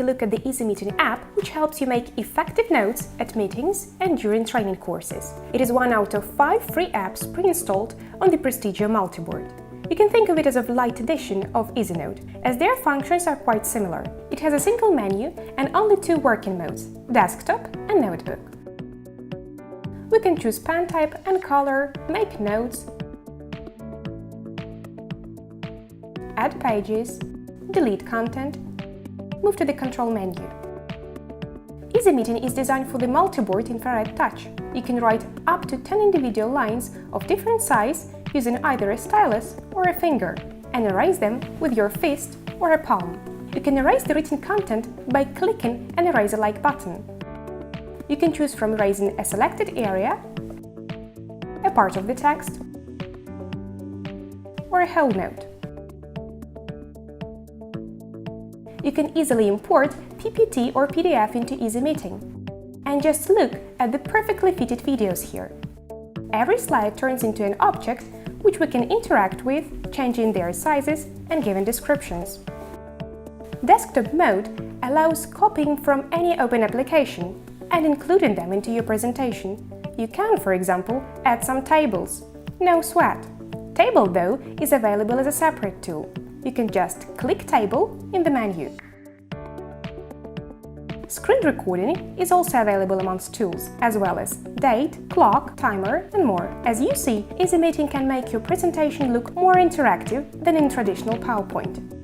take a look at the EasiMeeting app, which helps you make effective notes at meetings and during training courses. It is one out of 5 free apps pre-installed on the Prestigio MultiBoard. You can think of it as a light edition of EasyNote, as their functions are quite similar. It has a single menu and only 2 working modes: desktop and notebook. We can choose pen type and color, make notes, add pages, delete content, move to the control menu. EasiMeeting is designed for the MultiBoard infrared touch. You can write up to 10 individual lines of different size using either a stylus or a finger, and erase them with your fist or a palm. You can erase the written content by clicking an Erase Alike button. You can choose from erasing a selected area, a part of the text, or a whole note. You can easily import PPT or PDF into EasiMeeting. And just look at the perfectly fitted videos here. Every slide turns into an object which we can interact with, changing their sizes and giving descriptions. Desktop mode allows copying from any open application and including them into your presentation. You can, for example, add some tables. No sweat. Table, though, is available as a separate tool. You can just click Table in the menu. Screen recording is also available amongst tools, as well as date, clock, timer, and more. As you see, EasiMeeting can make your presentation look more interactive than in traditional PowerPoint.